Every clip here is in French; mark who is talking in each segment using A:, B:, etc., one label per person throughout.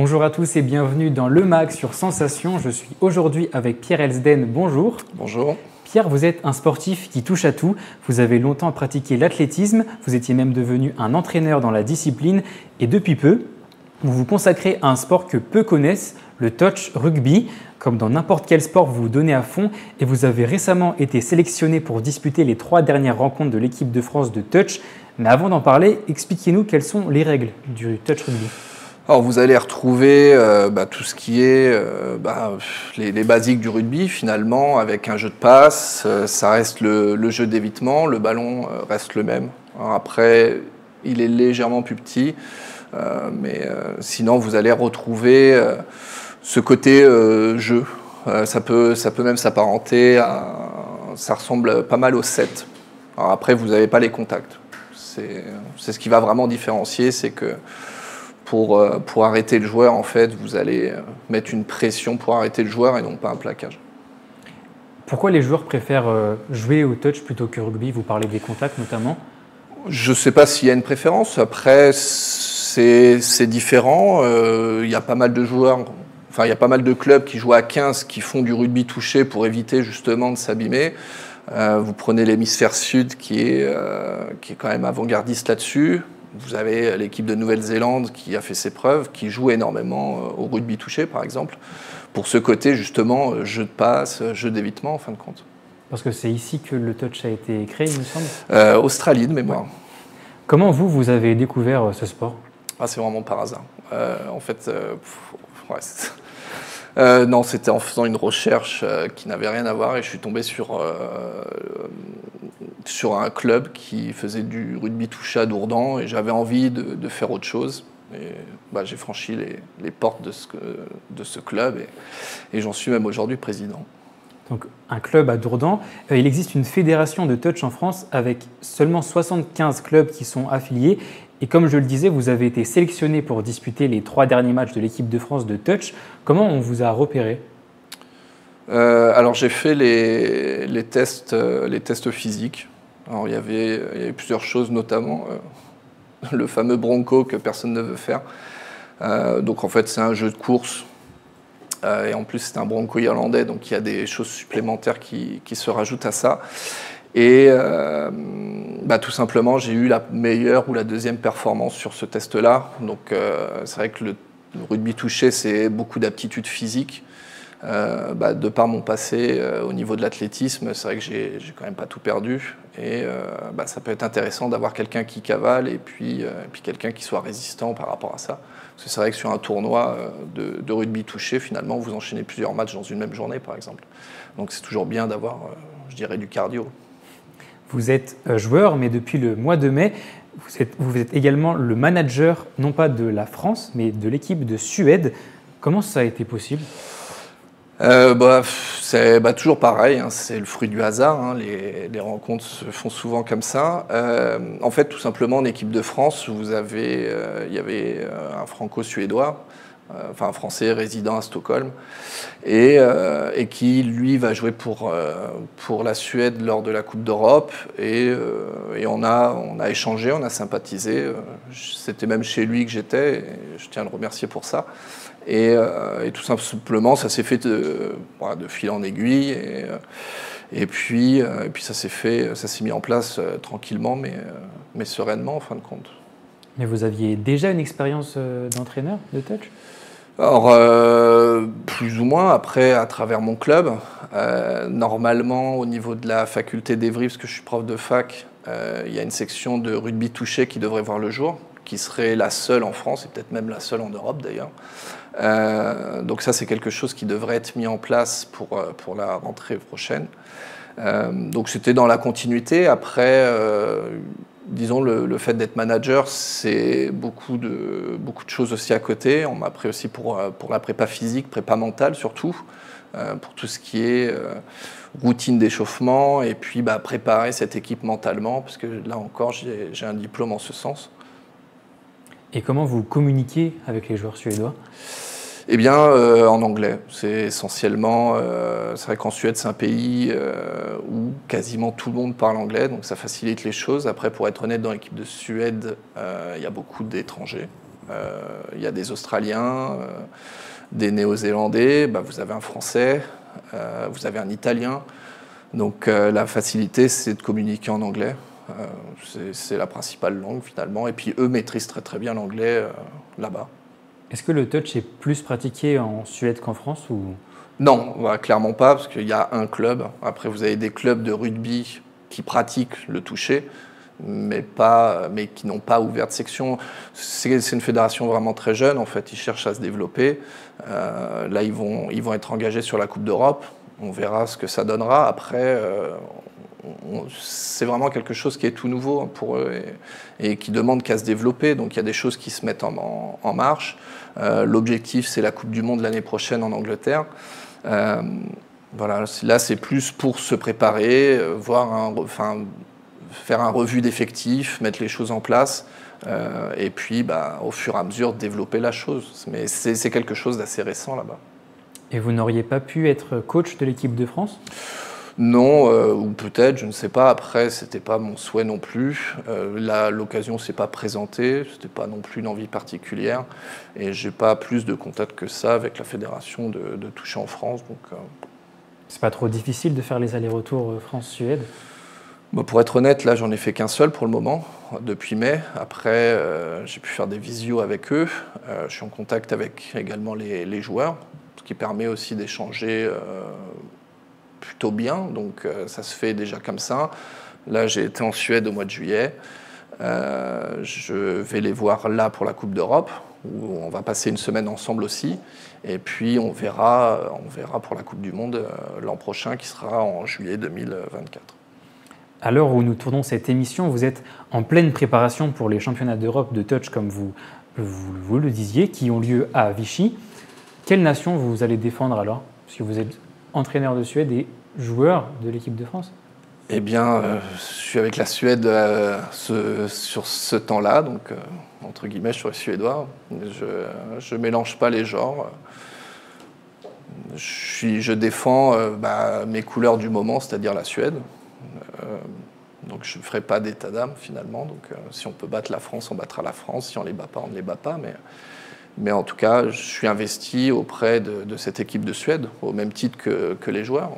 A: Bonjour à tous et bienvenue dans Le Mag sur Sensation. Je suis aujourd'hui avec Pierre Elsden. Bonjour.
B: Bonjour.
A: Pierre, vous êtes un sportif qui touche à tout. Vous avez longtemps pratiqué l'athlétisme, vous étiez même devenu un entraîneur dans la discipline et depuis peu, vous vous consacrez à un sport que peu connaissent, le touch rugby. Comme dans n'importe quel sport, vous vous donnez à fond et vous avez récemment été sélectionné pour disputer les 3 dernières rencontres de l'équipe de France de touch. Mais avant d'en parler, expliquez-nous quelles sont les règles du touch rugby.
B: Alors vous allez retrouver tout ce qui est les basiques du rugby finalement, avec un jeu de passe, ça reste le jeu d'évitement, le ballon reste le même. Alors après, il est légèrement plus petit, mais sinon vous allez retrouver ce côté jeu. Ça peut même s'apparenter à... Ça ressemble pas mal au 7. Alors après, vous n'avez pas les contacts. C'est ce qui va vraiment différencier, c'est que pour arrêter le joueur, en fait, vous allez mettre une pression pour arrêter le joueur et non pas un plaquage.
A: Pourquoi les joueurs préfèrent jouer au touch plutôt que rugby? Vous parlez des contacts notamment.
B: Je ne sais pas s'il y a une préférence. Après, c'est différent. Il y a pas mal de joueurs, enfin, il y a pas mal de clubs qui jouent à 15 qui font du rugby touché pour éviter justement de s'abîmer. Vous prenez l'hémisphère sud qui est quand même avant-gardiste là-dessus. Vous avez l'équipe de Nouvelle-Zélande qui a fait ses preuves, qui joue énormément au rugby touché, par exemple, pour ce côté, justement, jeu de passe, jeu d'évitement, en fin de compte.
A: Parce que c'est ici que le touch a été créé, il me semble.
B: Australie, de mémoire.
A: Ouais. Comment vous avez découvert ce sport?
B: C'est vraiment par hasard. Non, c'était en faisant une recherche qui n'avait rien à voir et je suis tombé sur un club qui faisait du rugby touché à Dourdan et j'avais envie de faire autre chose. Et, j'ai franchi les portes de ce club et j'en suis même aujourd'hui président.
A: Donc un club à Dourdan. Il existe une fédération de touch en France avec seulement 75 clubs qui sont affiliés. Et comme je le disais, vous avez été sélectionné pour disputer les 3 derniers matchs de l'équipe de France de touch. Comment on vous a repéré?
B: Alors j'ai fait les tests physiques. Alors il y avait plusieurs choses, notamment le fameux bronco que personne ne veut faire. Donc en fait c'est un jeu de course. Et en plus c'est un bronco irlandais, donc il y a des choses supplémentaires qui se rajoutent à ça. Et tout simplement, j'ai eu la meilleure ou la deuxième performance sur ce test-là. Donc c'est vrai que le rugby touché, c'est beaucoup d'aptitudes physiques. De par mon passé au niveau de l'athlétisme, c'est vrai que j'ai quand même pas tout perdu. Et ça peut être intéressant d'avoir quelqu'un qui cavale et puis quelqu'un qui soit résistant par rapport à ça. Parce que c'est vrai que sur un tournoi de rugby touché, finalement, vous enchaînez plusieurs matchs dans une même journée, par exemple. Donc c'est toujours bien d'avoir, je dirais, du cardio.
A: Vous êtes joueur, mais depuis le mois de mai, vous êtes également le manager, non pas de la France, mais de l'équipe de Suède. Comment ça a été possible?
B: C'est toujours pareil, hein, c'est le fruit du hasard, hein, les rencontres se font souvent comme ça. En fait, tout simplement, en équipe de France, il y avait un franco-suédois, un Français résident à Stockholm, et qui, lui, va jouer pour la Suède lors de la Coupe d'Europe. Et on a échangé, on a sympathisé. C'était même chez lui que j'étais, et je tiens à le remercier pour ça. Et tout simplement, ça s'est fait de fil en aiguille. Et puis ça s'est mis en place tranquillement, mais sereinement, en fin de compte.
A: Mais vous aviez déjà une expérience d'entraîneur de touch?
B: Alors, plus ou moins, après, à travers mon club. Normalement, au niveau de la faculté d'Evry, parce que je suis prof de fac, il y a une section de rugby touché qui devrait voir le jour, qui serait la seule en France, et peut-être même la seule en Europe d'ailleurs. Donc ça, c'est quelque chose qui devrait être mis en place pour la rentrée prochaine. Donc c'était dans la continuité. Après, disons, le fait d'être manager, c'est beaucoup de choses aussi à côté. On m'a pris aussi pour la prépa physique, prépa mentale surtout, pour tout ce qui est routine d'échauffement et puis préparer cette équipe mentalement, parce que là encore, j'ai un diplôme en ce sens.
A: Et comment vous communiquez avec les joueurs suédois?
B: Eh bien, en anglais. C'est essentiellement... c'est vrai qu'en Suède, c'est un pays où quasiment tout le monde parle anglais, donc ça facilite les choses. Après, pour être honnête, dans l'équipe de Suède, il y a beaucoup d'étrangers. Il y a des Australiens, des Néo-Zélandais, vous avez un Français, vous avez un Italien. Donc la facilité, c'est de communiquer en anglais. C'est la principale langue finalement. Et puis eux maîtrisent très très bien l'anglais là-bas.
A: Est-ce que le touch est plus pratiqué en Suède qu'en France ou...
B: Non, clairement pas, parce qu'il y a un club. Après, vous avez des clubs de rugby qui pratiquent le toucher, mais qui n'ont pas ouvert de section. C'est une fédération vraiment très jeune, en fait. Ils cherchent à se développer. Là, ils vont être engagés sur la Coupe d'Europe. On verra ce que ça donnera. Après, c'est vraiment quelque chose qui est tout nouveau pour eux et qui demande qu'à se développer. Donc, il y a des choses qui se mettent en marche. L'objectif, c'est la Coupe du Monde l'année prochaine en Angleterre. Voilà, là, c'est plus pour se préparer, faire un revue d'effectifs, mettre les choses en place, et puis, au fur et à mesure, développer la chose. Mais c'est quelque chose d'assez récent là-bas.
A: Et vous n'auriez pas pu être coach de l'équipe de France ?
B: Non, ou peut-être, je ne sais pas. Après, c'était pas mon souhait non plus. L'occasion s'est pas présentée, c'était pas non plus une envie particulière, et j'ai pas plus de contact que ça avec la fédération de toucher en France. Donc,
A: c'est pas trop difficile de faire les allers-retours France-Suède ?
B: Pour être honnête, là, j'en ai fait qu'un seul pour le moment, depuis mai. Après, j'ai pu faire des visios avec eux. Je suis en contact avec également les joueurs, ce qui permet aussi d'échanger plutôt bien, donc ça se fait déjà comme ça. Là, j'ai été en Suède au mois de juillet. Je vais les voir là pour la Coupe d'Europe, où on va passer une semaine ensemble aussi. Et puis, on verra pour la Coupe du Monde l'an prochain, qui sera en juillet 2024.
A: À l'heure où nous tournons cette émission, vous êtes en pleine préparation pour les championnats d'Europe de touch, comme vous le disiez, qui ont lieu à Vichy. Quelle nation vous allez défendre alors ? Parce que vous êtes entraîneur de Suède et joueur de l'équipe de France.
B: Eh bien, je suis avec la Suède sur ce temps-là, donc entre guillemets, je suis suédois. Je ne mélange pas les genres. Je défends mes couleurs du moment, c'est-à-dire la Suède. Donc je ne ferai pas d'état d'âme finalement. Donc si on peut battre la France, on battra la France. Si on ne les bat pas, on ne les bat pas. Mais en tout cas, je suis investi auprès de cette équipe de Suède, au même titre que les joueurs.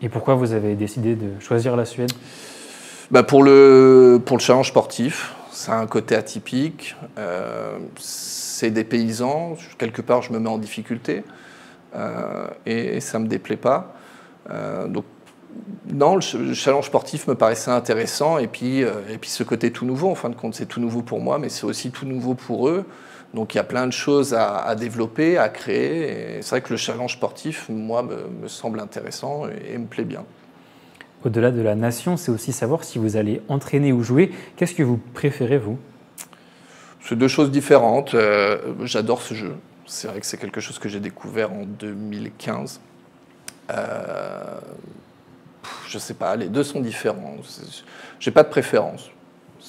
A: Et pourquoi vous avez décidé de choisir la Suède ?
B: Pour le challenge sportif, c'est un côté atypique. C'est des paysans. Quelque part, je me mets en difficulté. Et ça ne me déplaît pas. Donc, non, le challenge sportif me paraissait intéressant. Et puis ce côté tout nouveau, en fin de compte, c'est tout nouveau pour moi, mais c'est aussi tout nouveau pour eux. Donc il y a plein de choses à développer, à créer. Et c'est vrai que le challenge sportif, moi, me semble intéressant et me plaît bien.
A: Au-delà de la nation, c'est aussi savoir si vous allez entraîner ou jouer. Qu'est-ce que vous préférez, vous ?
B: C'est deux choses différentes. J'adore ce jeu. C'est vrai que c'est quelque chose que j'ai découvert en 2015. Je ne sais pas, les deux sont différents. Je n'ai pas de préférence.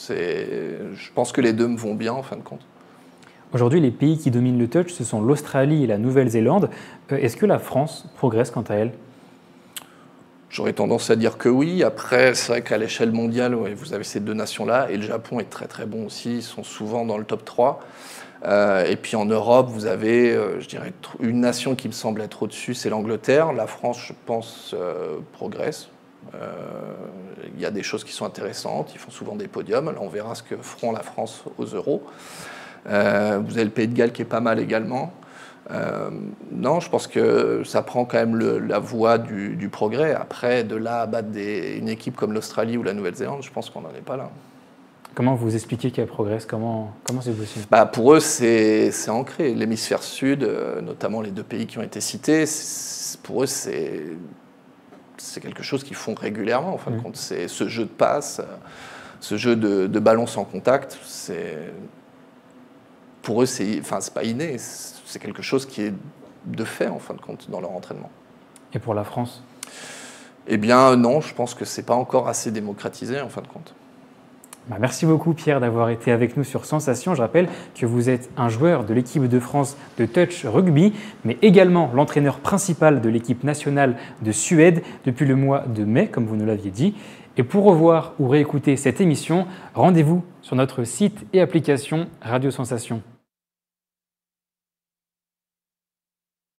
B: Je pense que les deux me vont bien, en fin de compte.
A: Aujourd'hui, les pays qui dominent le touch, ce sont l'Australie et la Nouvelle-Zélande. Est-ce que la France progresse quant à elle ?
B: J'aurais tendance à dire que oui. Après, c'est vrai qu'à l'échelle mondiale, vous avez ces deux nations-là. Et le Japon est très très bon aussi. Ils sont souvent dans le top 3. Et puis en Europe, vous avez, je dirais, une nation qui me semble être au-dessus, c'est l'Angleterre. La France, je pense, progresse. Il y a des choses qui sont intéressantes. Ils font souvent des podiums. Là, on verra ce que feront la France aux Euros. Vous avez le Pays de Galles qui est pas mal également. Non, je pense que ça prend quand même la voie du progrès. Après, de là à battre une équipe comme l'Australie ou la Nouvelle-Zélande, je pense qu'on n'en est pas là.
A: Comment vous expliquez qu'elle progresse ? Comment c'est possible ?
B: Pour eux, c'est ancré. L'hémisphère sud, notamment les deux pays qui ont été cités, pour eux, c'est quelque chose qu'ils font régulièrement. En fin de compte, c'est ce jeu de passe, ce jeu de ballon sans contact. Pour eux, c'est pas inné. C'est quelque chose qui est de fait, en fin de compte, dans leur entraînement.
A: Et pour la France ?
B: Eh bien, non, je pense que c'est pas encore assez démocratisé, en fin de compte.
A: Merci beaucoup Pierre d'avoir été avec nous sur Sensation. Je rappelle que vous êtes un joueur de l'équipe de France de touch rugby, mais également l'entraîneur principal de l'équipe nationale de Suède depuis le mois de mai, comme vous nous l'aviez dit. Et pour revoir ou réécouter cette émission, rendez-vous sur notre site et application Radio Sensation.